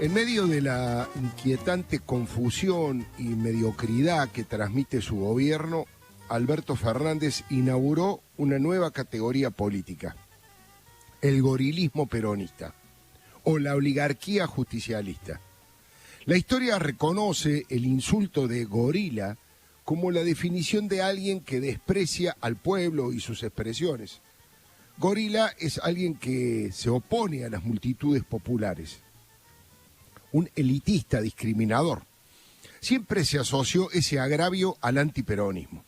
En medio de la inquietante confusión y mediocridad que transmite su gobierno, Alberto Fernández inauguró una nueva categoría política, el gorilismo peronista o la oligarquía justicialista. La historia reconoce el insulto de gorila como la definición de alguien que desprecia al pueblo y sus expresiones. Gorila es alguien que se opone a las multitudes populares, un elitista discriminador. Siempre se asoció ese agravio al antiperonismo.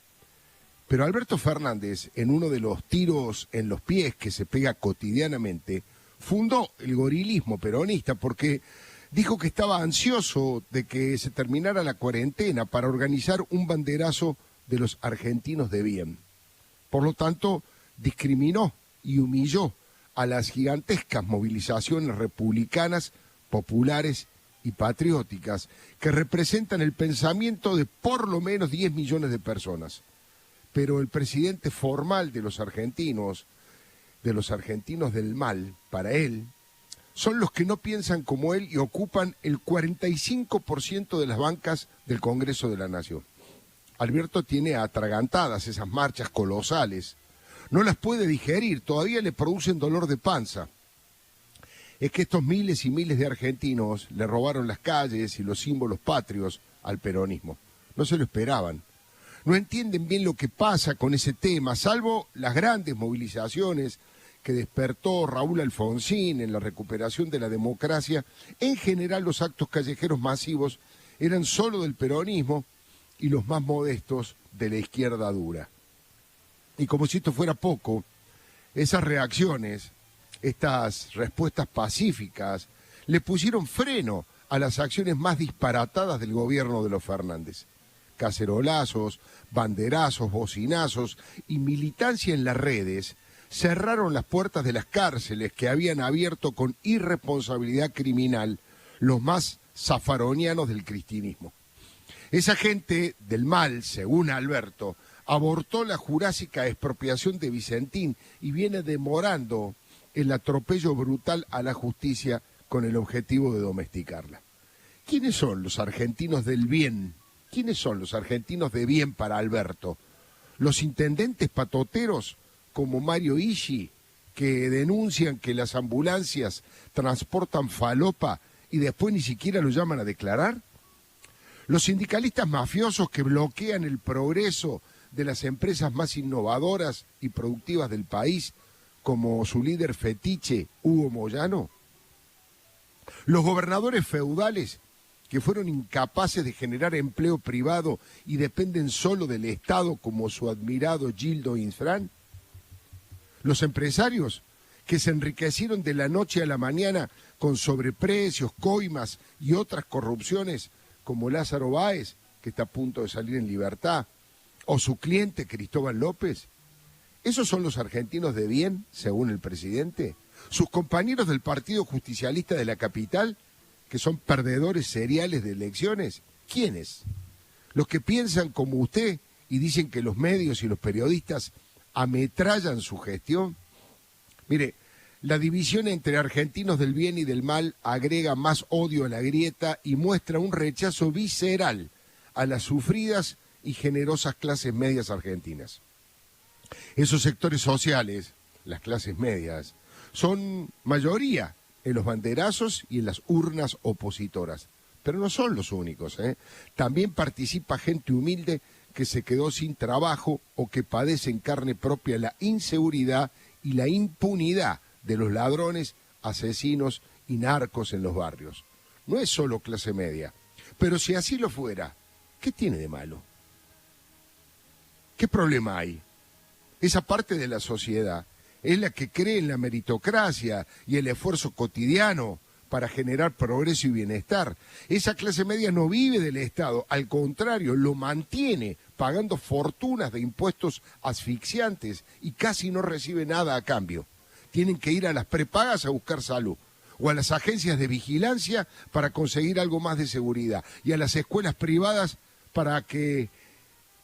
Pero Alberto Fernández, en uno de los tiros en los pies que se pega cotidianamente, fundó el gorilismo peronista porque dijo que estaba ansioso de que se terminara la cuarentena para organizar un banderazo de los argentinos de bien. Por lo tanto, discriminó y humilló a las gigantescas movilizaciones republicanas, populares y patrióticas que representan el pensamiento de por lo menos 10 millones de personas. Pero el presidente formal de los argentinos del mal, para él, son los que no piensan como él y ocupan el 45% de las bancas del Congreso de la Nación. Alberto tiene atragantadas esas marchas colosales. No las puede digerir, todavía le producen dolor de panza. Es que estos miles y miles de argentinos le robaron las calles y los símbolos patrios al peronismo. No se lo esperaban. No entienden bien lo que pasa con ese tema, salvo las grandes movilizaciones que despertó Raúl Alfonsín en la recuperación de la democracia. En general, los actos callejeros masivos eran solo del peronismo y los más modestos de la izquierda dura. Y como si esto fuera poco, esas reacciones, estas respuestas pacíficas, le pusieron freno a las acciones más disparatadas del gobierno de los Fernández. Cacerolazos, banderazos, bocinazos y militancia en las redes cerraron las puertas de las cárceles que habían abierto con irresponsabilidad criminal los más zafaronianos del cristinismo. Esa gente del mal, según Alberto, abortó la jurásica expropiación de Vicentín y viene demorando el atropello brutal a la justicia con el objetivo de domesticarla. ¿Quiénes son los argentinos del bien? ¿Quiénes son los argentinos de bien para Alberto? ¿Los intendentes patoteros como Mario Ishi, que denuncian que las ambulancias transportan falopa y después ni siquiera lo llaman a declarar? ¿Los sindicalistas mafiosos que bloquean el progreso de las empresas más innovadoras y productivas del país, como su líder fetiche, Hugo Moyano? ¿Los gobernadores feudales que fueron incapaces de generar empleo privado y dependen solo del Estado, como su admirado Gildo Infran? ¿Los empresarios que se enriquecieron de la noche a la mañana con sobreprecios, coimas y otras corrupciones, como Lázaro Báez, que está a punto de salir en libertad, o su cliente Cristóbal López? ¿Esos son los argentinos de bien, según el presidente? ¿Sus compañeros del Partido Justicialista de la capital, que son perdedores seriales de elecciones? ¿Quiénes? ¿Los que piensan como usted y dicen que los medios y los periodistas ametrallan su gestión? Mire, la división entre argentinos del bien y del mal agrega más odio a la grieta y muestra un rechazo visceral a las sufridas y generosas clases medias argentinas. Esos sectores sociales, las clases medias, son mayoría en los banderazos y en las urnas opositoras. Pero no son los únicos, ¿eh? También participa gente humilde que se quedó sin trabajo o que padece en carne propia la inseguridad y la impunidad de los ladrones, asesinos y narcos en los barrios. No es solo clase media, pero si así lo fuera, ¿qué tiene de malo? ¿Qué problema hay? Esa parte de la sociedad es la que cree en la meritocracia y el esfuerzo cotidiano para generar progreso y bienestar. Esa clase media no vive del Estado, al contrario, lo mantiene pagando fortunas de impuestos asfixiantes y casi no recibe nada a cambio. Tienen que ir a las prepagas a buscar salud, o a las agencias de vigilancia para conseguir algo más de seguridad, y a las escuelas privadas para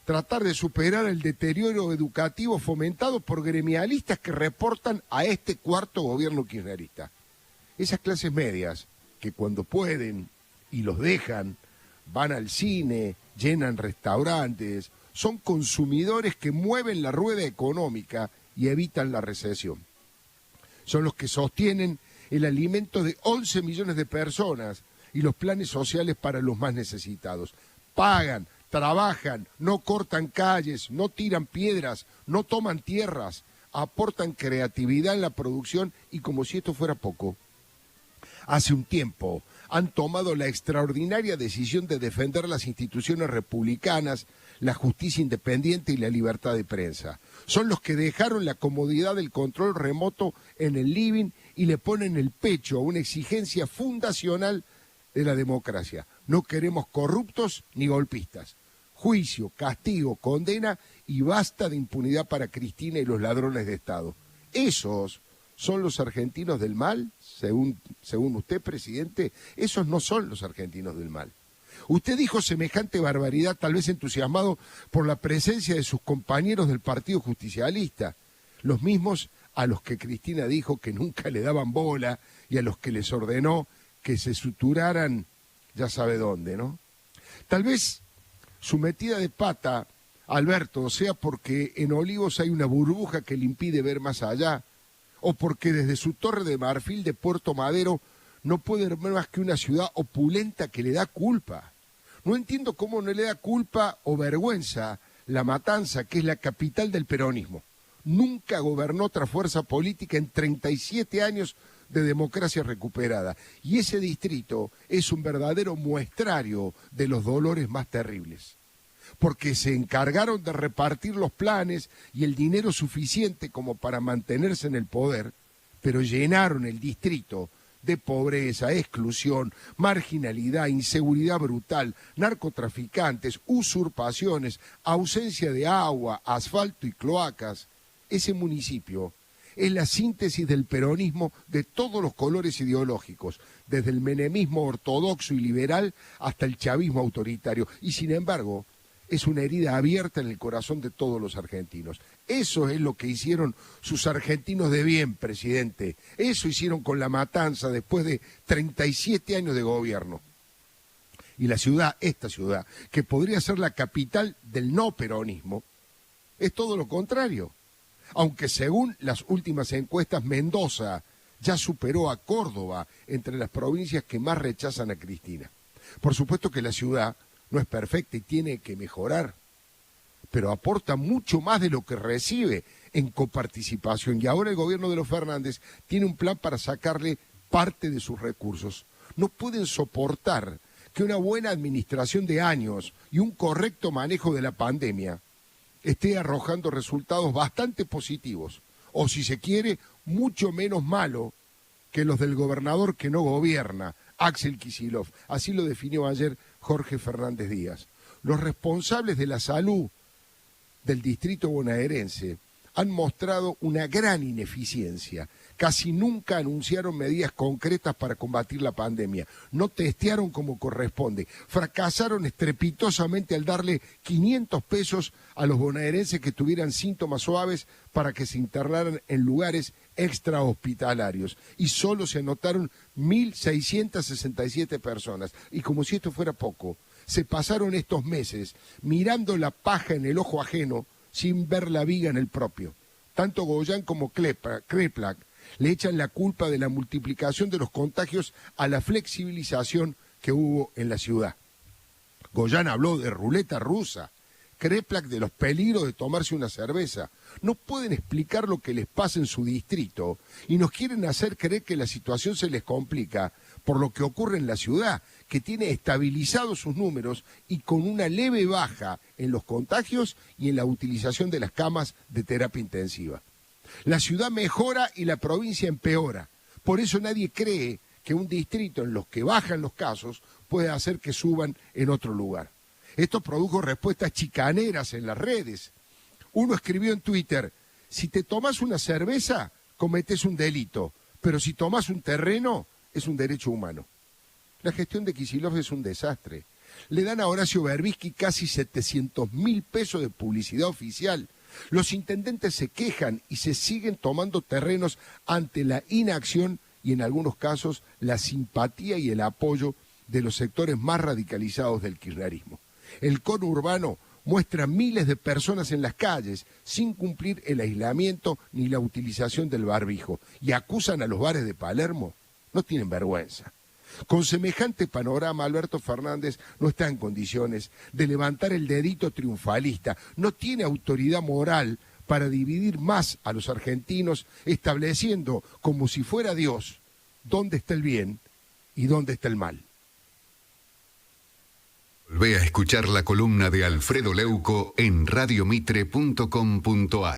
tratar de superar el deterioro educativo fomentado por gremialistas que reportan a este cuarto gobierno kirchnerista. Esas clases medias que cuando pueden y los dejan, van al cine, llenan restaurantes, son consumidores que mueven la rueda económica y evitan la recesión. Son los que sostienen el alimento de 11 millones de personas y los planes sociales para los más necesitados. Pagan, trabajan, no cortan calles, no tiran piedras, no toman tierras, aportan creatividad en la producción y como si esto fuera poco, hace un tiempo han tomado la extraordinaria decisión de defender las instituciones republicanas, la justicia independiente y la libertad de prensa. Son los que dejaron la comodidad del control remoto en el living y le ponen el pecho a una exigencia fundacional de la democracia. No queremos corruptos ni golpistas. Juicio, castigo, condena y basta de impunidad para Cristina y los ladrones de Estado. Esos son los argentinos del mal, según usted, presidente. Esos no son los argentinos del mal. Usted dijo semejante barbaridad, tal vez entusiasmado por la presencia de sus compañeros del Partido Justicialista, los mismos a los que Cristina dijo que nunca le daban bola y a los que les ordenó que se suturaran ya sabe dónde, ¿no? Tal vez su metida de pata, Alberto, sea porque en Olivos hay una burbuja que le impide ver más allá, o porque desde su torre de marfil de Puerto Madero no puede ver más que una ciudad opulenta que le da culpa. No entiendo cómo no le da culpa o vergüenza La Matanza, que es la capital del peronismo. Nunca gobernó otra fuerza política en 37 años de democracia recuperada. Y ese distrito es un verdadero muestrario de los dolores más terribles. Porque se encargaron de repartir los planes y el dinero suficiente como para mantenerse en el poder, pero llenaron el distrito de pobreza, exclusión, marginalidad, inseguridad brutal, narcotraficantes, usurpaciones, ausencia de agua, asfalto y cloacas. Ese municipio es la síntesis del peronismo de todos los colores ideológicos, desde el menemismo ortodoxo y liberal hasta el chavismo autoritario, y sin embargo es una herida abierta en el corazón de todos los argentinos. Eso es lo que hicieron sus argentinos de bien, presidente. Eso hicieron con La Matanza después de 37 años de gobierno. Y la ciudad, esta ciudad, que podría ser la capital del no peronismo, es todo lo contrario. Aunque según las últimas encuestas, Mendoza ya superó a Córdoba entre las provincias que más rechazan a Cristina. Por supuesto que la ciudad no es perfecta y tiene que mejorar, pero aporta mucho más de lo que recibe en coparticipación. Y ahora el gobierno de los Fernández tiene un plan para sacarle parte de sus recursos. No pueden soportar que una buena administración de años y un correcto manejo de la pandemia esté arrojando resultados bastante positivos, o si se quiere, mucho menos malo que los del gobernador que no gobierna, Axel Kicillof. Así lo definió ayer Jorge Fernández Díaz. Los responsables de la salud del distrito bonaerense han mostrado una gran ineficiencia. Casi nunca anunciaron medidas concretas para combatir la pandemia. No testearon como corresponde. Fracasaron estrepitosamente al darle 500 pesos a los bonaerenses que tuvieran síntomas suaves para que se internaran en lugares extrahospitalarios. Y solo se anotaron 1.667 personas. Y como si esto fuera poco, se pasaron estos meses mirando la paja en el ojo ajeno sin ver la viga en el propio. Tanto Goyán como Kreplak le echan la culpa de la multiplicación de los contagios a la flexibilización que hubo en la ciudad. Goyán habló de ruleta rusa, Kreplak de los peligros de tomarse una cerveza. No pueden explicar lo que les pasa en su distrito y nos quieren hacer creer que la situación se les complica por lo que ocurre en la ciudad, que tiene estabilizados sus números y con una leve baja en los contagios y en la utilización de las camas de terapia intensiva. La ciudad mejora y la provincia empeora. Por eso nadie cree que un distrito en los que bajan los casos puede hacer que suban en otro lugar. Esto produjo respuestas chicaneras en las redes. Uno escribió en Twitter: si te tomas una cerveza, cometes un delito, pero si tomas un terreno, es un derecho humano. La gestión de Kicillof es un desastre. Le dan a Horacio Berbisky casi 700.000 pesos de publicidad oficial. Los intendentes se quejan y se siguen tomando terrenos ante la inacción y en algunos casos la simpatía y el apoyo de los sectores más radicalizados del kirchnerismo. El conurbano muestra miles de personas en las calles sin cumplir el aislamiento ni la utilización del barbijo y acusan a los bares de Palermo. No tienen vergüenza. Con semejante panorama, Alberto Fernández no está en condiciones de levantar el dedito triunfalista, no tiene autoridad moral para dividir más a los argentinos, estableciendo como si fuera Dios dónde está el bien y dónde está el mal. Ve a escuchar la columna de Alfredo Leuco en radiomitre.com.ar.